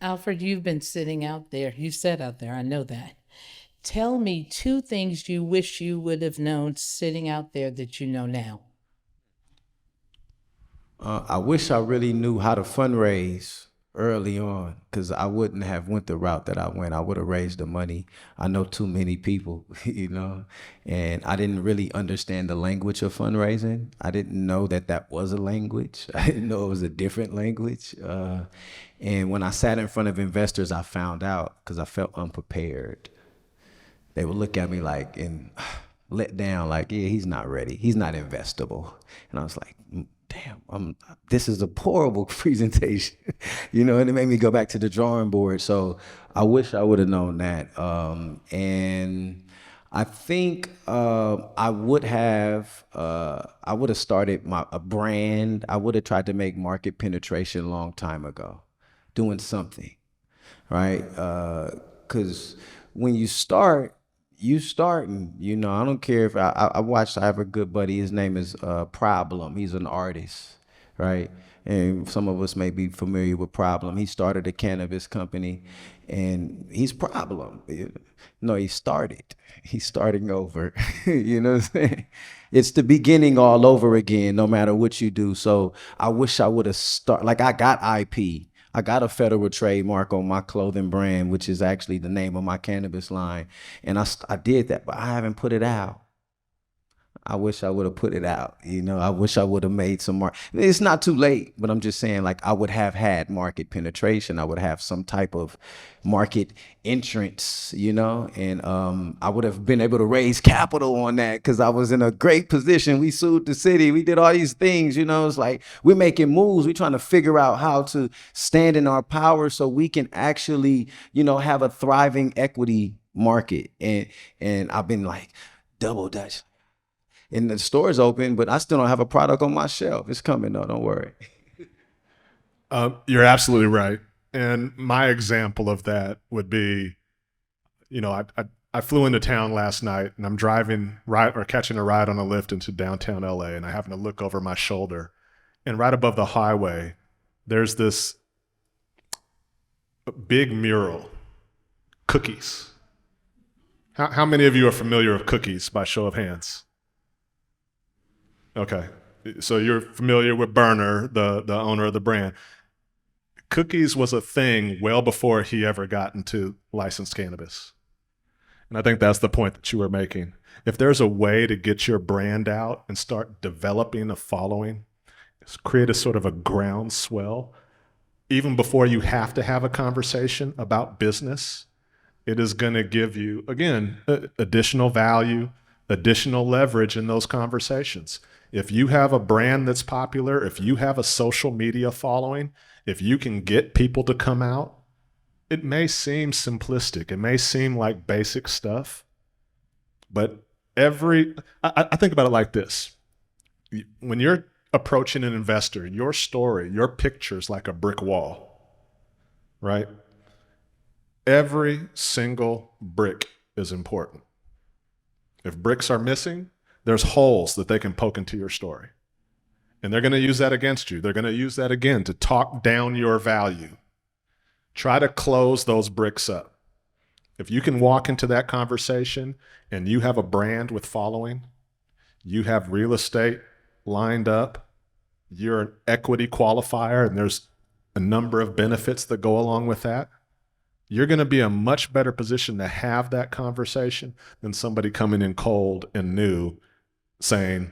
Alfred, you've been sitting out there. You sat out there, I know that. Tell me two things you wish you would have known sitting out there that you know now. I wish I really knew how to fundraise early on, because I wouldn't have went the route that I went. I would have raised the money. I know too many people, and I didn't really understand the language of fundraising. I didn't know that that was a language. I didn't know it was a different language. And when I sat in front of investors, I found out because I felt unprepared. They would look at me like and let down, like, yeah, he's not ready. He's not investable. And I was like, damn, this is a horrible presentation, and it made me go back to the drawing board. So I wish I would have known that. And I think I would have started a brand. I would have tried to make market penetration a long time ago, doing something, right? Because when you starting, I don't care if I have a good buddy, his name is Problem. He's an artist, right? And some of us may be familiar with Problem. He started a cannabis company and he's Problem. No, he started. He's starting over. You know what I'm saying? It's the beginning all over again, no matter what you do. So I wish I would have started, like I got IP. I got a federal trademark on my clothing brand, which is actually the name of my cannabis line. And I did that, but I haven't put it out. I wish I would have put it out. I wish I would have made some mark. It's not too late, but I'm just saying, like, I would have had market penetration. I would have some type of market entrance, and I would have been able to raise capital on that because I was in a great position. We sued the city. We did all these things, It's like we're making moves. We're trying to figure out how to stand in our power so we can actually, have a thriving equity market. And I've been like double dutch. And the store's open, but I still don't have a product on my shelf. It's coming though, don't worry. You're absolutely right. And my example of that would be, I flew into town last night and I'm driving or catching a ride on a lift into downtown LA, and I happen to look over my shoulder, and right above the highway, there's this big mural, cookies. How many of you are familiar with cookies by show of hands? Okay, so you're familiar with Berner, the owner of the brand. Cookies was a thing well before he ever got into licensed cannabis. And I think that's the point that you were making. If there's a way to get your brand out and start developing a following, create a sort of a groundswell, even before you have to have a conversation about business, it is going to give you, again, additional value, additional leverage in those conversations. If you have a brand that's popular, if you have a social media following, if you can get people to come out, it may seem simplistic. It may seem like basic stuff, but I think about it like this. When you're approaching an investor, your story, your picture's like a brick wall, right? Every single brick is important. If bricks are missing, there's holes that they can poke into your story. And they're going to use that against you. They're going to use that again to talk down your value. Try to close those bricks up. If you can walk into that conversation and you have a brand with following, you have real estate lined up, you're an equity qualifier, and there's a number of benefits that go along with that, you're going to be in a much better position to have that conversation than somebody coming in cold and new saying,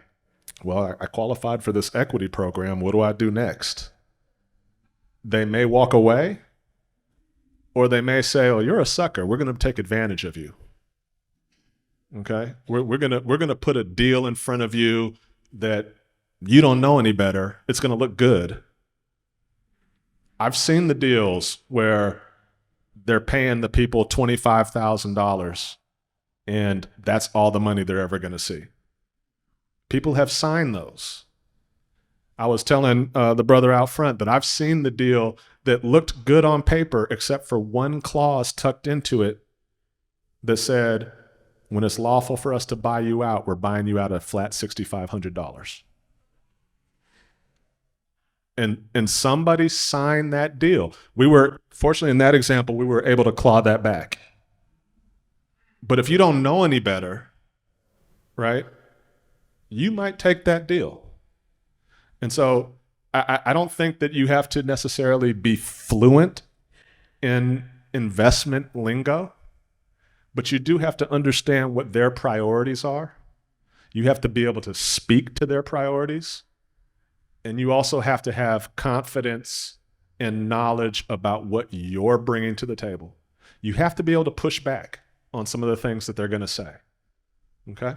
well, I qualified for this equity program. What do I do next? They may walk away, or they may say, oh, you're a sucker. We're going to take advantage of you. Okay? We're going to put a deal in front of you that you don't know any better. It's going to look good. I've seen the deals where they're paying the people $25,000 and that's all the money they're ever going to see. People have signed those. I was telling the brother out front that I've seen the deal that looked good on paper except for one clause tucked into it that said, when it's lawful for us to buy you out, we're buying you out at a flat $6,500. and somebody signed that deal. We were, fortunately in that example, we were able to claw that back. But if you don't know any better, right, you might take that deal. And so I don't think that you have to necessarily be fluent in investment lingo, but you do have to understand what their priorities are. You have to be able to speak to their priorities. And you also have to have confidence and knowledge about what you're bringing to the table. You have to be able to push back on some of the things that they're going to say. Okay?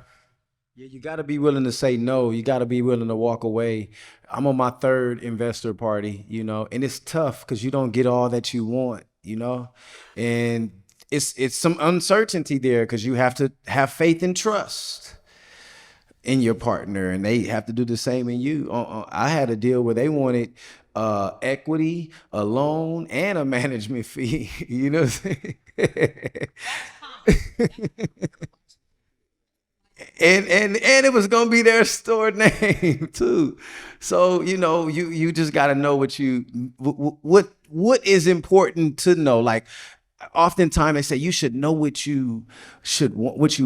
Yeah, you got to be willing to say no. You got to be willing to walk away. I'm on my third investor party, and it's tough because you don't get all that you want, and it's some uncertainty there because you have to have faith and trust in your partner, and they have to do the same in you. I had a deal where they wanted equity, a loan, and a management fee. You know what I'm saying? And it was gonna be their store name too. So you just got to know what is important to know. Like, oftentimes they say you should know what you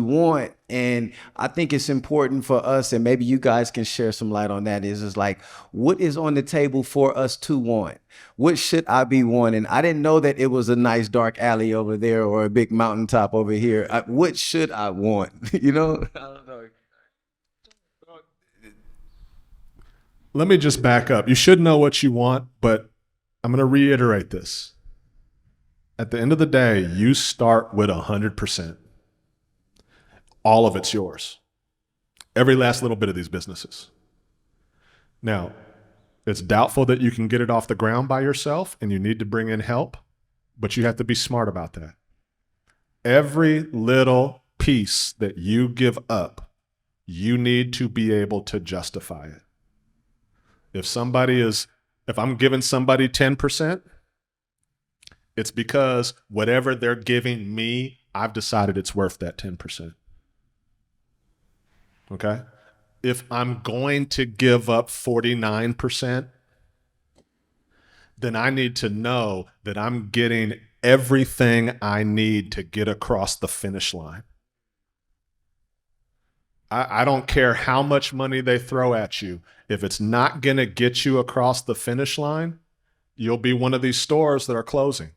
want, and I think it's important for us, and maybe you guys can share some light on that. Is like, what is on the table for us to want? What should I be wanting? I didn't know that it was a nice dark alley over there or a big mountaintop over here. What should I want? I don't know. Let me just back up. You should know what you want, but I'm going to reiterate this. At the end of the day, you start with 100%. All of it's yours. Every last little bit of these businesses. Now, it's doubtful that you can get it off the ground by yourself, and you need to bring in help, but you have to be smart about that. Every little piece that you give up, you need to be able to justify it. If I'm giving somebody 10%, it's because whatever they're giving me, I've decided it's worth that 10%. Okay? If I'm going to give up 49%, then I need to know that I'm getting everything I need to get across the finish line. I don't care how much money they throw at you. If it's not going to get you across the finish line, you'll be one of these stores that are closing.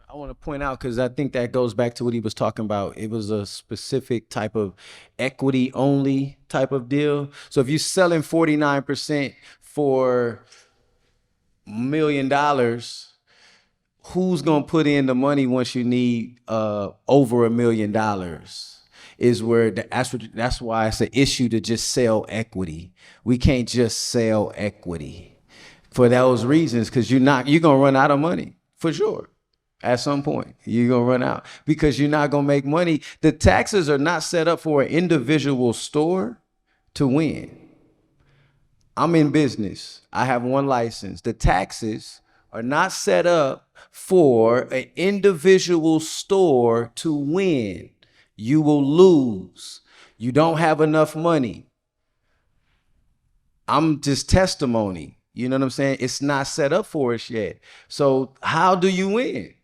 I want to point out, because I think that goes back to what he was talking about. It was a specific type of equity only type of deal. So if you're selling 49% for $1 million, who's going to put in the money once you need over $1 million? Is where that's why it's an issue to just sell equity. We can't just sell equity for those reasons, because you're gonna run out of money for sure. At some point, you're gonna run out because you're not gonna make money. The taxes are not set up for an individual store to win. I'm in business. I have one license. The taxes are not set up for an individual store to win. You will lose. You don't have enough money. I'm just testimony. You know what I'm saying? It's not set up for us yet. So how do you win?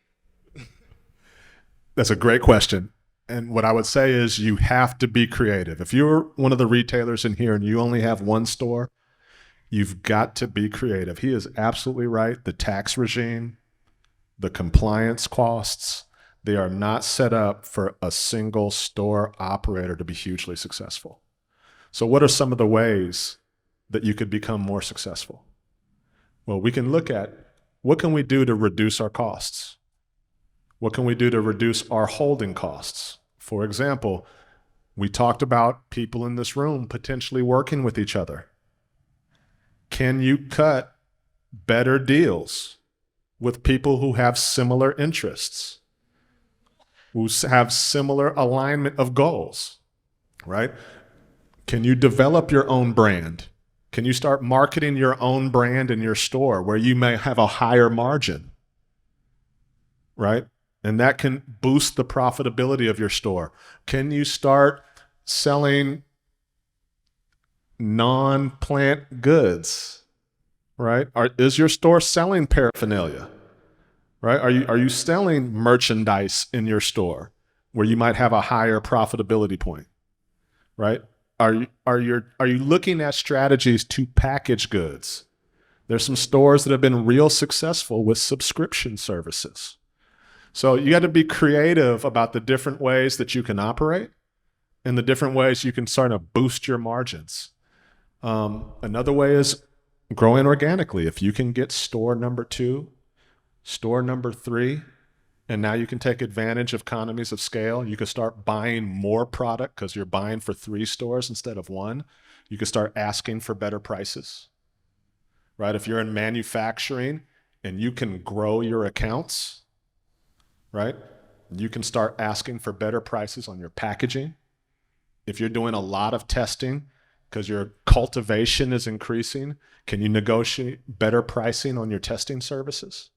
That's a great question. And what I would say is you have to be creative. If you're one of the retailers in here and you only have one store, you've got to be creative. He is absolutely right. The tax regime, the compliance costs, they are not set up for a single store operator to be hugely successful. So what are some of the ways that you could become more successful? Well, we can look at what can we do to reduce our costs? What can we do to reduce our holding costs? For example, we talked about people in this room potentially working with each other. Can you cut better deals with people who have similar interests, who have similar alignment of goals, right? Can you develop your own brand? Can you start marketing your own brand in your store where you may have a higher margin, right? And that can boost the profitability of your store. Can you start selling non-plant goods, right? Is your store selling paraphernalia, right? Are you selling merchandise in your store where you might have a higher profitability point, right? Are you looking at strategies to package goods? There's some stores that have been real successful with subscription services. So you got to be creative about the different ways that you can operate and the different ways you can sort of boost your margins. Another way is growing organically. If you can get store number 2, store number 3, and now you can take advantage of economies of scale. You can start buying more product because you're buying for 3 stores instead of 1. You can start asking for better prices, right? If you're in manufacturing and you can grow your accounts, right? You can start asking for better prices on your packaging. If you're doing a lot of testing because your cultivation is increasing, can you negotiate better pricing on your testing services?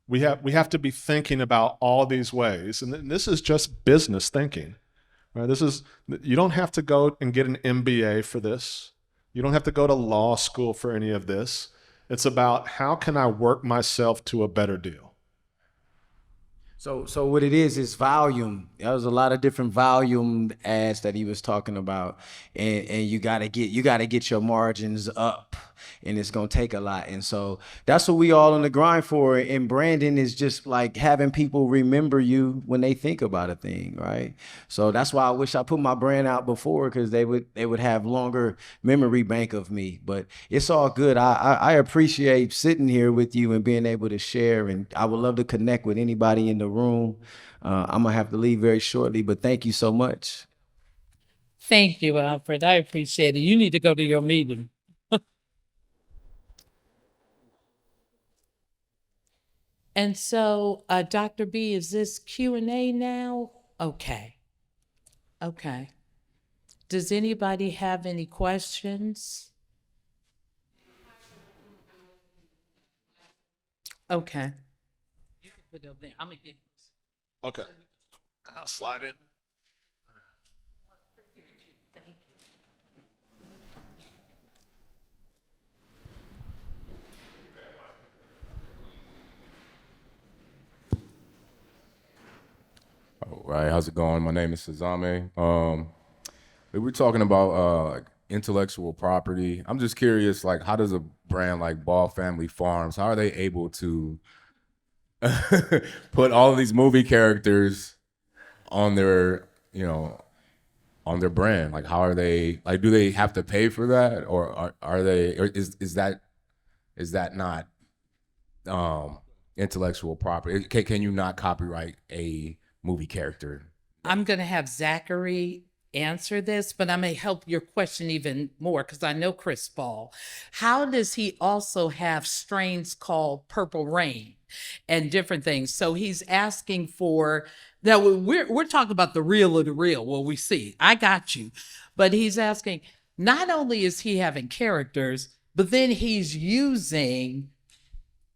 We have to be thinking about all these ways, and this is just business thinking, right? You don't have to go and get an MBA for this. You don't have to go to law school for any of this. It's about how can I work myself to a better deal. So what it is volume. There was a lot of different volume ads that he was talking about, and you gotta get your margins up, and it's gonna take a lot. And so that's what we all on the grind for. And branding is just like having people remember you when they think about a thing, right? So that's why I wish I put my brand out before, because they would have longer memory bank of me. But it's all good. I appreciate sitting here with you and being able to share, and I would love to connect with anybody in the room. I'm gonna have to leave very shortly, but thank you so much. Thank you, Alfred. I appreciate it. You need to go to your meeting. And so, Dr. B, is this Q&A now? Okay. Okay. Does anybody have any questions? Okay. You can put it up there. I'm gonna get Okay. I'll slide in. All right, how's it going? My name is Sazame. We were talking about like intellectual property. I'm just curious, like, how does a brand like Ball Family Farms, how are they able to put all of these movie characters on their, on their brand? Like, how are they, like, do they have to pay for that, or are they, or is that not intellectual property? Can you not copyright a movie character? I'm going to have Zachary answer this, but I may help your question even more because I know Chris Ball. How does he also have strains called Purple Rain and different things? So he's asking for, now we're talking about the real of the real, what we see. I got you. But he's asking, not only is he having characters, but then he's using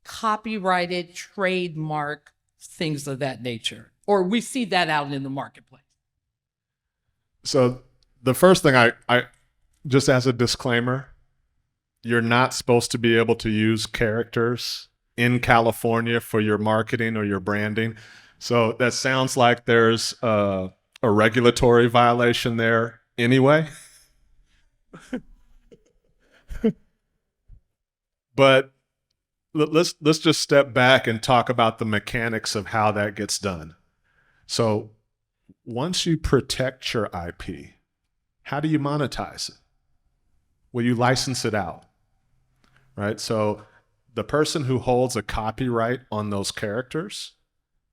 copyrighted, trademark, things of that nature. Or we see that out in the marketplace. So the first thing I just as a disclaimer, you're not supposed to be able to use characters in California for your marketing or your branding. So that sounds like there's a regulatory violation there anyway. But let's just step back and talk about the mechanics of how that gets done. So once you protect your IP, how do you monetize it? Well, you license it out, right? So the person who holds a copyright on those characters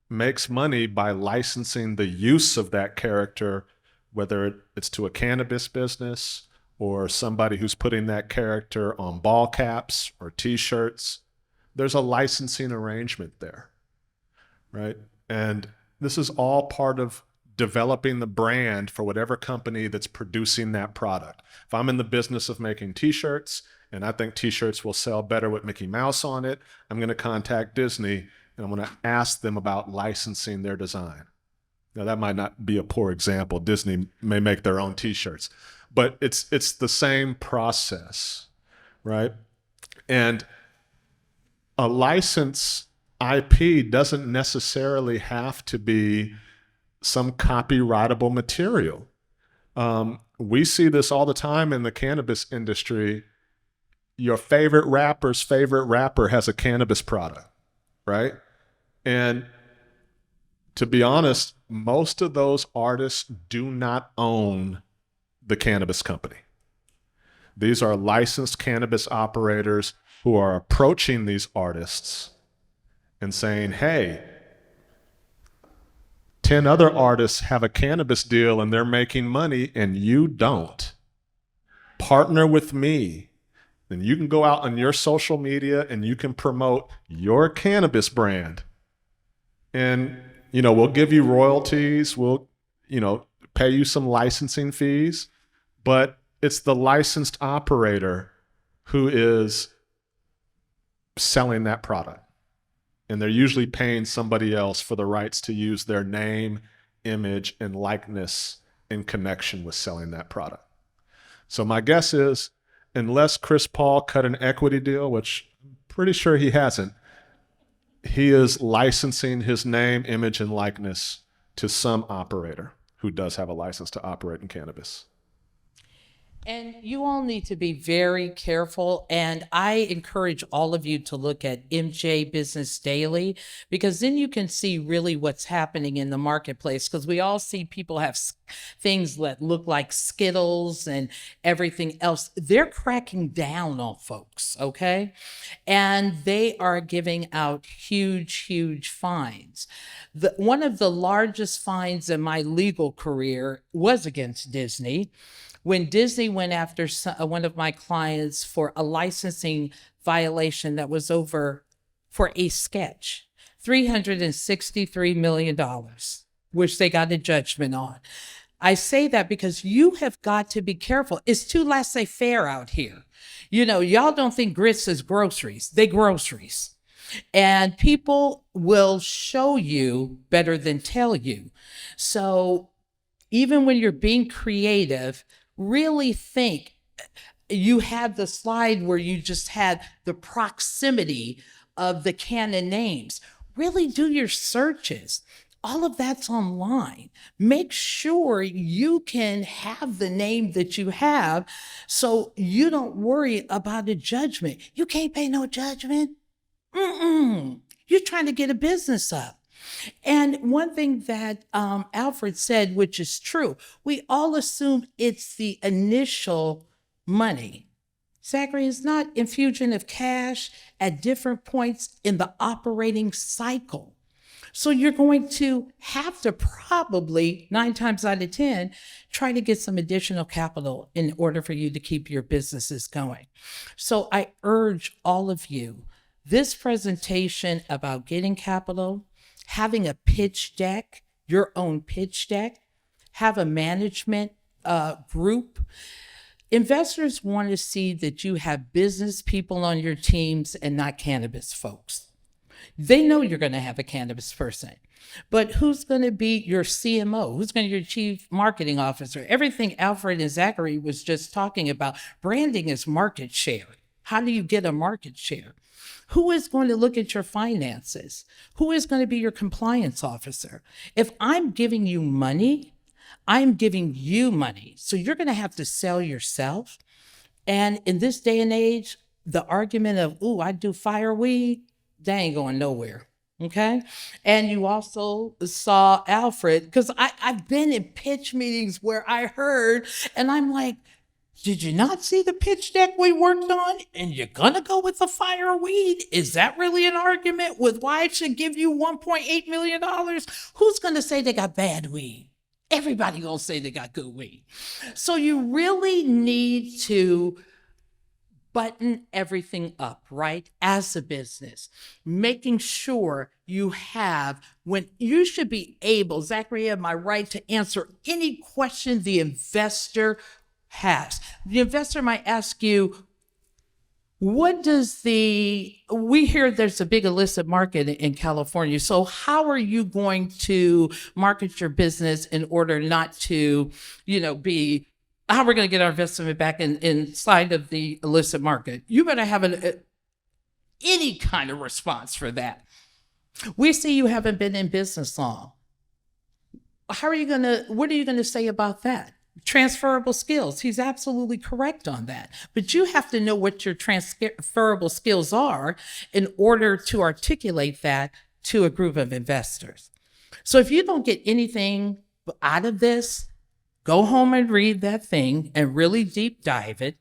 makes money by licensing the use of that character, whether it's to a cannabis business or somebody who's putting that character on ball caps or t-shirts. There's a licensing arrangement there, right? And this is all part of developing the brand for whatever company that's producing that product. If I'm in the business of making t-shirts and I think t-shirts will sell better with Mickey Mouse on it, I'm going to contact Disney and I'm going to ask them about licensing their design. Now that might not be a poor example. Disney may make their own t-shirts, but it's the same process, right? And a license IP doesn't necessarily have to be some copyrightable material. We see this all the time in the cannabis industry. Your favorite rapper's favorite rapper has a cannabis product, right? And to be honest, most of those artists do not own the cannabis company. These are licensed cannabis operators who are approaching these artists and saying, hey, 10 other artists have a cannabis deal and they're making money and you don't. Partner with me. Then you can go out on your social media and you can promote your cannabis brand. And, we'll give you royalties. We'll, pay you some licensing fees. But it's the licensed operator who is selling that product. And they're usually paying somebody else for the rights to use their name, image, and likeness in connection with selling that product. So my guess is, unless Chris Paul cut an equity deal, which I'm pretty sure he hasn't, he is licensing his name, image, and likeness to some operator who does have a license to operate in cannabis. And you all need to be very careful. And I encourage all of you to look at MJ Business Daily, because then you can see really what's happening in the marketplace. Because we all see people have things that look like Skittles and everything else. They're cracking down on folks, okay? And they are giving out huge, huge fines. One of the largest fines in my legal career was against Disney. When Disney went after one of my clients for a licensing violation that was over for a sketch, $363 million, which they got a judgment on. I say that because you have got to be careful. It's too laissez-faire out here. Y'all don't think grits is groceries. They groceries. And people will show you better than tell you. So even when you're being creative, really think. You had the slide where you just had the proximity of the canon names. Really do your searches. All of that's online. Make sure you can have the name that you have so you don't worry about a judgment. You can't pay no judgment. You're trying to get a business up. And one thing that Alfred said, which is true, we all assume it's the initial money. Zachary, is not infusion of cash at different points in the operating cycle. So you're going to have to probably 9 times out of 10, try to get some additional capital in order for you to keep your businesses going. So I urge all of you, this presentation about getting capital, having a pitch deck, your own pitch deck, have a management group. Investors want to see that you have business people on your teams and not cannabis folks. They know you're going to have a cannabis person, but who's going to be your CMO? Who's going to be your chief marketing officer? Everything Alfred and Zachary was just talking about, branding is market share. How do you get a market share? Who is going to look at your finances? Who is going to be your compliance officer? If I'm giving you money, I'm giving you money. So you're going to have to sell yourself. And in this day and age, the argument of, ooh, I do fire weed, that ain't going nowhere. Okay. And you also saw Alfred, because I've been in pitch meetings where I heard, and I'm like, did you not see the pitch deck we worked on? And you're going to go with the fire weed? Is that really an argument with why it should give you $1.8 million? Who's going to say they got bad weed? Everybody going to say they got good weed. So you really need to button everything up, right? As a business, making sure you have, when you should be able, Zachary, am I right, to answer any question the investor has. The investor might ask you, we hear there's a big illicit market in California. So how are you going to market your business in order not to, how we're going to get our investment back inside of the illicit market? You better have any kind of response for that. We see you haven't been in business long. What are you going to say about that? Transferable skills. He's absolutely correct on that. But you have to know what your transferable skills are in order to articulate that to a group of investors. So if you don't get anything out of this, go home and read that thing and really deep dive it.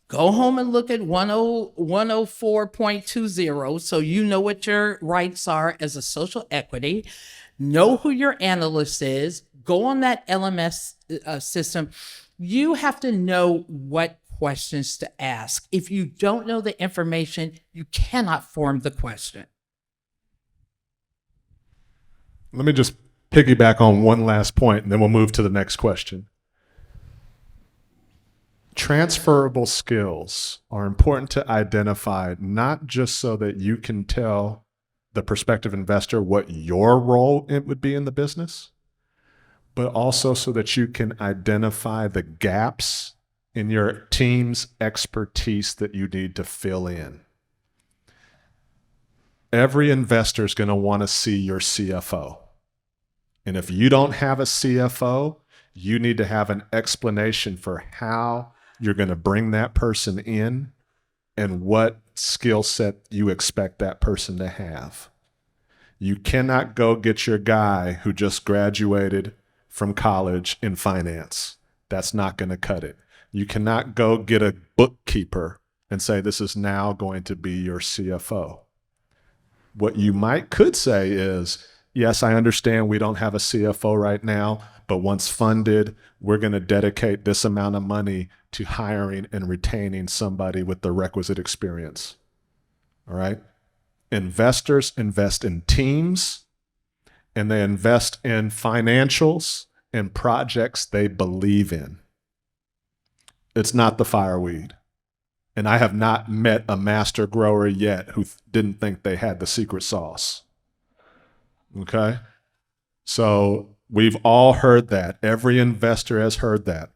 Go home and look at 104.20 so you know what your rights are as a social equity. Know who your analyst is. Go on that LMS system. You have to know what questions to ask. If you don't know the information, you cannot form the question. Let me just piggyback on one last point, and then we'll move to the next question. Transferable skills are important to identify, not just so that you can tell the prospective investor what your role it would be in the business, but also so that you can identify the gaps in your team's expertise that you need to fill in. Every investor is going to want to see your CFO. And if you don't have a CFO, you need to have an explanation for how you're going to bring that person in and what skill set you expect that person to have. You cannot go get your guy who just graduated from college in finance. That's not going to cut it. You cannot go get a bookkeeper and say, this is now going to be your CFO. What you could say is, yes, I understand we don't have a CFO right now, but once funded, we're going to dedicate this amount of money to hiring and retaining somebody with the requisite experience. All right? Investors invest in teams, and they invest in financials and projects they believe in. It's not the fireweed. And I have not met a master grower yet who didn't think they had the secret sauce. Okay? So we've all heard that. Every investor has heard that.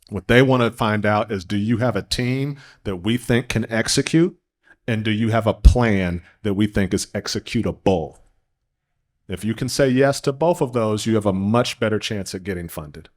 What they want to find out is, do you have a team that we think can execute? And do you have a plan that we think is executable? If you can say yes to both of those, you have a much better chance at getting funded.